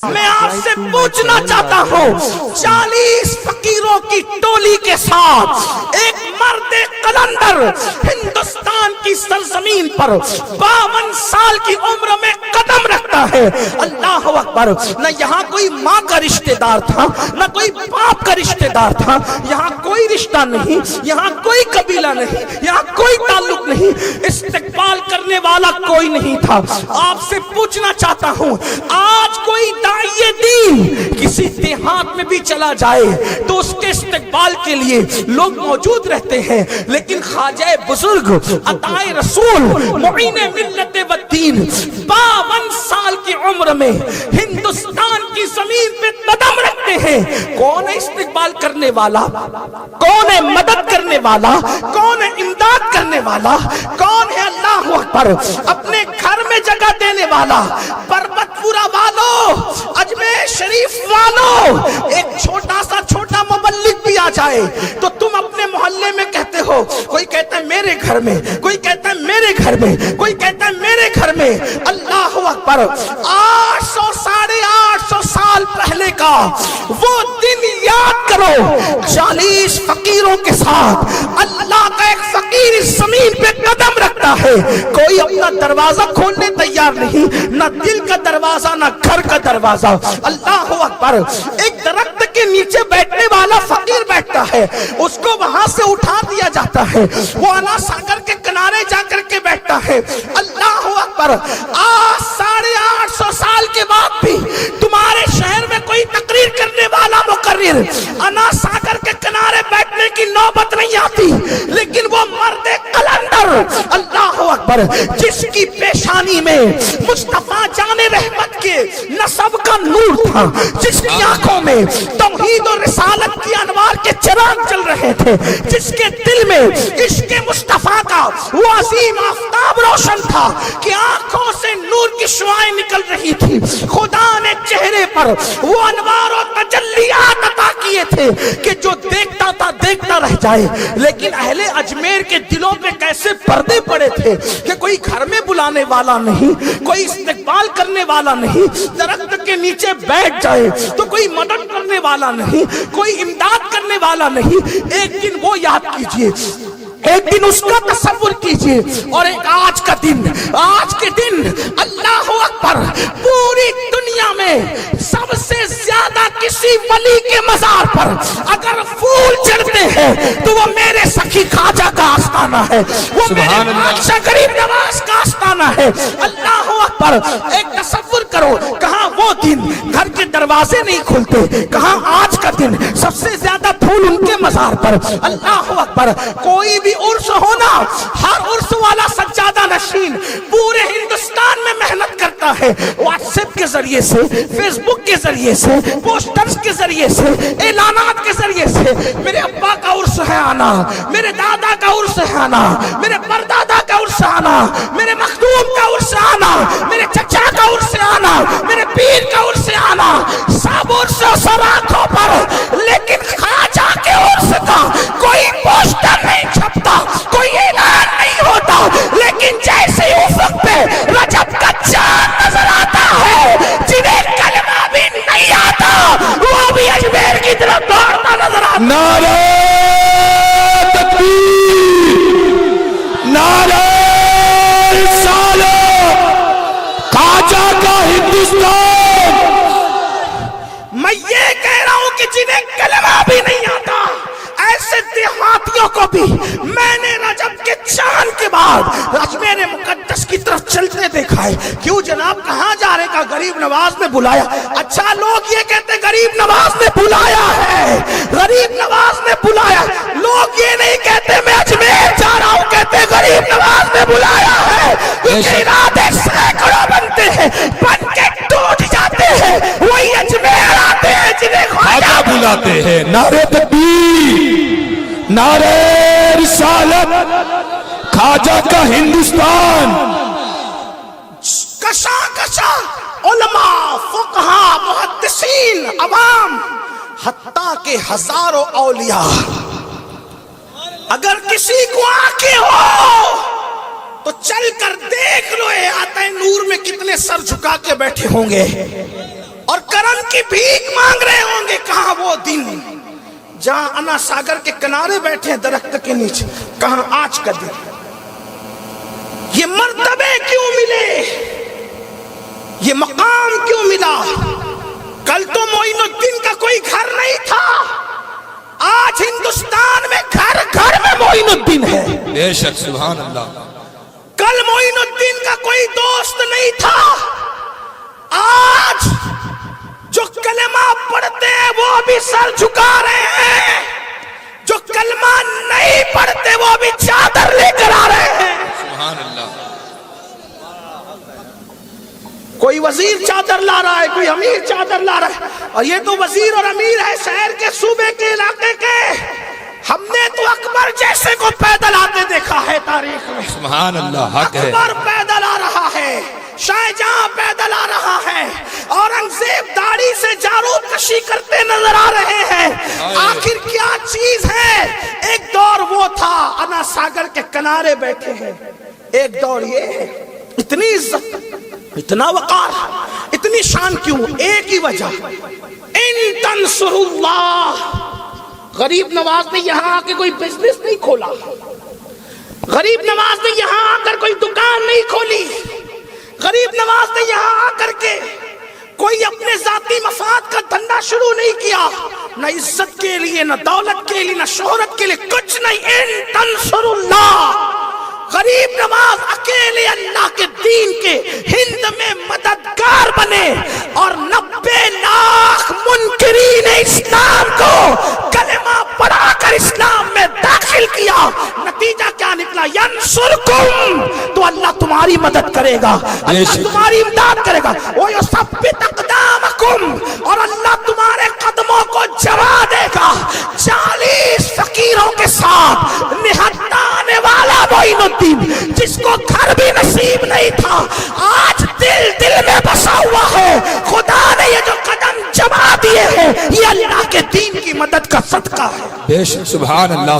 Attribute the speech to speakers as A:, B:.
A: میں آپ سے پوچھنا چاہتا ہوں 40 فقیروں کی ٹولی کے ساتھ ایک مرد قلندر ہندوستان کی سرزمین پر 52 سال کی عمر میں قدم رکھتا ہے. اللہ اکبر. نہ یہاں کوئی ماں کا رشتہ دار تھا، نہ کوئی باپ کا رشتہ دار تھا، یہاں کوئی رشتہ نہیں، یہاں کوئی قبیلہ نہیں، یہاں کوئی تعلق نہیں، استقبال کرنے والا کوئی نہیں تھا. آپ سے پوچھنا چاہتا ہوں آج کوئی داعیہ دین کسی دیہات میں بھی چلا جائے تو اس کے استقبال کے لیے لوگ موجود رہتے ہیں، لیکن خواجہ بزرگ عطائے رسول معین ملت و دین 52 سال کی عمر میں ہندوستان کی زمین پہ قدم رکھتے ہیں. کون ہے استقبال کرنے والا؟ کون ہے مدد کرنے والا؟ کون ہے امداد کرنے والا؟ کون ہے اللہ اکبر اپنے گھر میں جگہ دینے والا؟ پربت پورا والوں، اجمیر شریف والوں، ایک چھوٹا مبلغ بھی آ جائے تو تم اپنے محلے میں کہتے ہو، کوئی کہتا ہے میرے گھر میں، کوئی کہتا ہے میرے گھر میں، کوئی کہتا ہے میرے گھر میں. اللہ اکبر. 800 ساڑھے 800 سال پہلے کا وہ دن یاد کرو. 40 فقیروں کے ساتھ اللہ کا ایک فقیر اس زمین پہ قدم رکھتا ہے. کوئی اپنا دروازہ کھولنے تیار نہیں، نہ دل کا دروازہ نہ گھر کا دروازہ. اللہ اکبر. ایک درخت کے نیچے بیٹھنے والا فقیر بیٹھتا ہے، اس کو وہاں سے اٹھا دیا جاتا ہے، وہ انا ساگر کے کنارے جا کر کے بیٹھتا ہے. اللہ اکبر. 850 سال کے بعد بھی تمہارے شہر میں کوئی تقریر کرنے والا مقرر انا ساگر کے کنارے بیٹھنے کی نوبت نہیں آتی، لیکن وہ مرد قلندر اللہ اکبر جس کی پیشانی میں مصطفیٰ جان رحمت کے نسب کا نور تھا، جس کی آنکھوں میں توحید و رسالت کی انوار کے چراغ چل رہے تھے، جس کے دل میں عشق مصطفیٰ کا وہ عظیم آفتاب روشن تھا کہ آنکھوں سے نور کی شعائیں نکل رہی تھی. خدا نے چہرے پر وہ انوار و تجلیات عطا کیے تھے کہ جو دیکھتا تھا دیکھتا رہ جائے. لیکن اہل اجمیر کے دلوں پہ کیسے پردے پڑے تھے کہ کوئی گھر میں بلانے والا نہیں، کوئی استقبال کرنے والا نہیں، درخت کے نیچے بیٹھ جائے تو کوئی مدد کرنے والا نہیں، کوئی امداد کرنے والا نہیں. ایک دن وہ یاد کیجئے، ایک دن اس کا تصور کیجئے، اور ایک آج کا دن، آج کے دن اللہ اکبر پوری دنیا میں سب سے زیادہ کسی ولی کے مزار پر اگر پھول چڑھتے ہیں تو وہ میرے سخی خواجہ کا آستانہ ہے، وہ میرے بادشاہ غریب نواز کا آستانہ ہے. اللہ اکبر. ایک تصور کرو، کہاں وہ دن گھر کے دروازے نہیں کھلتے، کہاں آج کا دن سب سے زیادہ پھول ان کے مزار پر. اللہ اکبر. کوئی بھی عرس ہونا، ہر عرس والا سجادہ نشین پورے ہندوستان میں محنت کرتا ہے، واٹس ایپ کے ذریعے سے، فیس بک کے ذریعے سے، پوسٹرز کے ذریعے سے، اعلانات کے ذریعے سے. میرے ابا کا عرس ہے آنا، میرے دادا کا عرس ہے آنا، میرے پردادا کا عرس آنا، میرے مخدوم کا عرس آنا، میرے چچا کا عرس آنا، میرے پیر کا عرس آنا. سب عرس سب آنکھوں پر، لیکن خواجہ کے عرس کا کوئی پوسٹر نہیں چھپتا، کوئی اعلان نہیں ہوتا. لیکن جیسے افق پہ رجب کا چاند نظر آتا ہے، جنہیں کلمہ بھی نہیں آتا وہ بھی اجمیر کی طرف دوڑتا نظر آتا.
B: نعرہ تکبیر، نعرہ رسالت، خواجہ کا ہندوستان.
A: میں یہ کہہ رہا ہوں کہ جنہیں کلمہ بھی نہیں آتا ایسے دیہاتیوں کو بھی میں نے رجب کے چاند کے بعد اجمیر مقدس کی طرف چلتے دیکھا ہے. کیوں جناب کہاں جا رہے؟ کا غریب نواز نے بلایا. اچھا لوگ یہ کہتے غریب نواز نے بلایا ہے، غریب نواز نے بلایا. لوگ یہ نہیں کہتے میں اجمیر جا رہا ہوں، کہتے غریب نواز نے بلایا ہے. کیونکہ ارادے سینکڑوں بنتے ہیں، بن کے ٹوٹ جاتے ہیں. وہی اجمیر آتے ہیں جنہیں خواجہ
B: بلاتے ہیں. نعرہ تکبیر، نعرہ رسالت، خواجہ کا ہندوستان.
A: کشا کشا علماء، فقہا، محدثین، عوام، حتیٰ کہ ہزاروں اولیاء، اگر کسی کو آنکھیں ہو تو چل کر دیکھ لو احاطہ نور میں کتنے سر جھکا کے بیٹھے ہوں گے. اور کی بھیک مانگ رہے ہوں گے. کہاں وہ دن جہاں انا ساگر کے کنارے بیٹھے ہیں درخت کے نیچے, کہاں آج کا دن. یہ مرتبے کیوں ملے, یہ مقام کیوں ملا؟ کل تو معین الدین کا کوئی گھر نہیں تھا, آج ہندوستان میں گھر گھر میں معین الدین ہے.
B: بے شک سبحان اللہ.
A: کل معین الدین کا کوئی دوست نہیں تھا, آج جو کلمہ پڑھتے ہیں وہ بھی سر جھکا رہے ہیں, جو کلمہ نہیں پڑھتے وہ بھی چادر لے کر آ رہے ہیں.
B: سبحان اللہ.
A: کوئی وزیر چادر لا رہا ہے, کوئی امیر چادر لا رہا ہے, اور یہ تو وزیر اور امیر ہے شہر کے, صوبے کے, علاقے کے. ہم نے تو اکبر جیسے کو پیدل آتے دیکھا ہے تاریخ میں.
B: سبحان اللہ. حق ہے.
A: اکبر پیدل آ رہا ہے, شاہجہاں پیدل آ رہا ہے, اورنگزیب داڑھی سے جارود کشی کرتے نظر آ رہے ہیں. آخر کیا چیز ہے؟ ایک دور وہ تھا انا ساگر کے کنارے بیٹھے ہیں, ایک دور یہ ہے. اتنی عزت, اتنا وقار, اتنی شان کیوں؟ ایک ہی وجہ, ان تنصر اللہ. غریب نواز نے یہاں آ کے کوئی بزنس نہیں کھولا, غریب نواز نے یہاں آ کر کوئی دکان نہیں کھولی, غریب نواز نے یہاں آ کر کے کوئی اپنے ذاتی مفاد کا دھندا شروع نہیں کیا, نہ عزت کے لیے, نہ دولت کے لیے, نہ شہرت کے لیے, کچھ نہیں. ان تنصر اللہ. غریب نواز اکیلے اللہ کے دین کے ہند میں مددگار بنے اور 90 لاکھ منکرین اسلام کو کلمہ پڑھا کر اسلام میں داخل کیا. نتیجہ کیا نکلا؟ ینصرکم, تو اللہ تمہاری مدد کرے گا, اللہ تمہاری امداد کرے گا. وَيُثَبِّتْ أَقْدَامَكُمْ, اور اللہ تمہارے قدموں کو جما دے گا. 40 فقیروں کے ساتھ نہتا آنے والا معین الدین, جس کو گھر بھی نصیب نہیں تھا, آج دل دل میں بسا ہوا ہے. خدا نے یہ جو قدم جما دیے ہیں, یہ اللہ کے دین کی مدد کا صدقہ ہے.
B: بے شک سبحان اللہ.